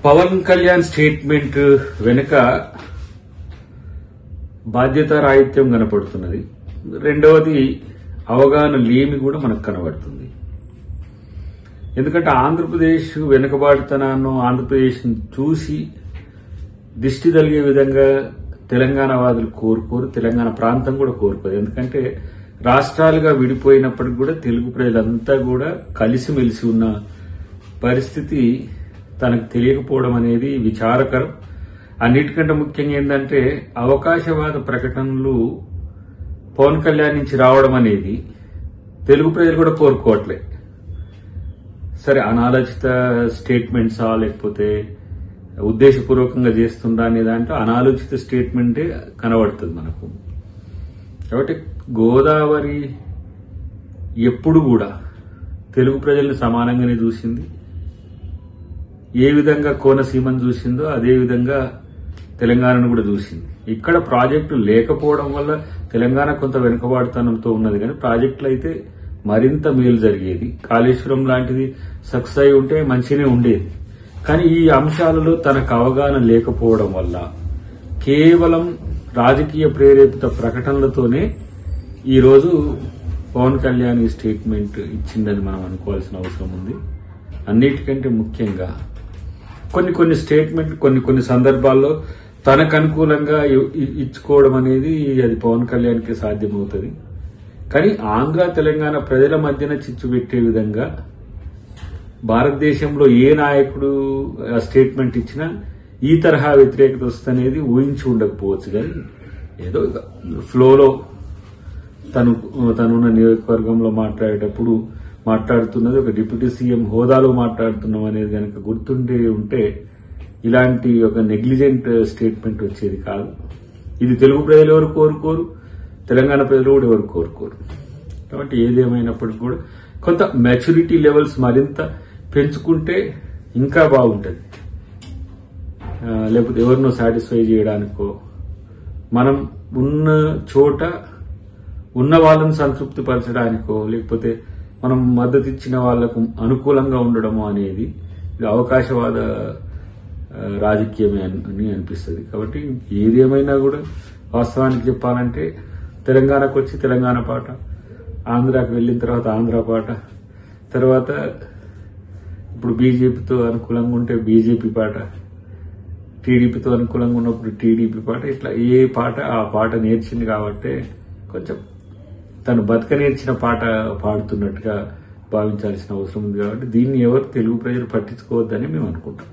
Pawan Kalyan statement వెనుక బాధ్యతారాహిత్యం కనపడుతున్నది. రెండవది అవగాహన లేమి కూడా మనకు కనబడుతుంది. ఎందుకంటే ఆంధ్రప్రదేశ్ వెనుకబాటుతనాన్ని ఆంధ్రప్రదేశ్ చూసి దిష్టి తగిలే విధంగా తెలంగాణ వాదులు కోరుకోరు, తెలంగాణ ప్రాంతం కూడా కోరుకోరు. ఎందుకంటే రాష్ట్రాలుగా విడిపోయినప్పటికీ కూడా తెలుగు ప్రజలంతా కూడా కలిసిమెలిసి ఉన్న పరిస్థితి తనకు తెలియకపోవడం అనేది విచారకరం. అన్నిటికంటే ముఖ్యంగా ఏంటంటే అవకాశవాద ప్రకటనలు పవన్ కళ్యాణ్ నుంచి రావడం అనేది తెలుగు ప్రజలు కూడా కోరుకోవట్లే. సరే, అనాలోచిత స్టేట్మెంట్సా లేకపోతే ఉద్దేశపూర్వకంగా చేస్తుందా అనే దాంట్లో అనాలోచిత స్టేట్మెంటే కనబడుతుంది మనకు. కాబట్టి గోదావరి ఎప్పుడు కూడా తెలుగు ప్రజల్ని సమానంగానే చూసింది. ఏ విధంగా కోనసీమను చూసిందో అదే విధంగా తెలంగాణను కూడా చూసింది. ఇక్కడ ప్రాజెక్టులు లేకపోవడం వల్ల తెలంగాణ కొంత వెనుకబాటుతనంతో ఉన్నది, కానీ ప్రాజెక్టులు అయితే మరింత మేలు జరిగేది. కాళేశ్వరం లాంటిది సక్సెస్ అయి ఉంటే మంచిగానే ఉండేది. కానీ ఈ అంశాలలో తనకు అవగాహన లేకపోవడం వల్ల కేవలం రాజకీయ ప్రేరేపిత ప్రకటనలతోనే ఈరోజు పవన్ కళ్యాణ్ ఈ స్టేట్మెంట్ ఇచ్చిందని మనం అనుకోవాల్సిన అవసరం ఉంది. అన్నిటికంటే ముఖ్యంగా కొన్ని స్టేట్మెంట్ కొన్ని సందర్భాల్లో తనకు అనుకూలంగా ఇచ్చుకోవడం అనేది అది పవన్ కళ్యాణ్కి సాధ్యమవుతుంది. కానీ ఆంధ్ర తెలంగాణ ప్రజల మధ్యన చిచ్చు పెట్టే విధంగా భారతదేశంలో ఏ నాయకుడు ఆ స్టేట్మెంట్ ఇచ్చినా ఈ తరహా వ్యతిరేకత వస్తనేది ఊహించి ఉండకపోవచ్చు. కానీ ఏదో ఫ్లోలో తనున్న నియోజకవర్గంలో మాట్లాడేటప్పుడు మాట్లాడుతున్నది ఒక డిప్యూటీ సీఎం హోదాలో మాట్లాడుతున్నాం అనేది కనుక గుర్తుండే ఉంటే ఇలాంటి ఒక నెగ్లిజెంట్ స్టేట్మెంట్ వచ్చేది కాదు. ఇది తెలుగు ప్రజలు ఎవరు కోరుకోరు, తెలంగాణ ప్రజలు కూడా ఎవరు కోరుకోరు. కాబట్టి ఏదేమైనప్పటికీ కూడా కొంత మెచ్యూరిటీ లెవెల్స్ మరింత పెంచుకుంటే ఇంకా బాగుంటుంది. లేకపోతే ఎవరినో సాటిస్ఫై చేయడానికో మనం ఉన్న చోట ఉన్న వాళ్ళని సంతృప్తి పరచడానికో లేకపోతే మనం మద్దతు ఇచ్చిన వాళ్లకు అనుకూలంగా ఉండడము అనేది ఇది అవకాశవాద రాజకీయమే అని అనిపిస్తుంది. కాబట్టి ఏదేమైనా కూడా వాస్తవానికి చెప్పాలంటే తెలంగాణకు వచ్చి తెలంగాణ పాట, ఆంధ్రాకి వెళ్ళిన తర్వాత ఆంధ్ర పాట, తర్వాత ఇప్పుడు బీజేపీతో అనుకూలంగా ఉంటే బీజేపీ పాట, టీడీపీతో అనుకూలంగా ఉన్నప్పుడు టీడీపీ పాట, ఇట్లా ఏ పాట ఆ పాట నేర్చింది కాబట్టి కొంచెం తను బతక నేర్చిన పాట పాడుతున్నట్టుగా భావించాల్సిన అవసరం ఉంది. కాబట్టి దీన్ని ఎవరు తెలుగు ప్రజలు పట్టించుకోవద్దని మేము అనుకుంటాం.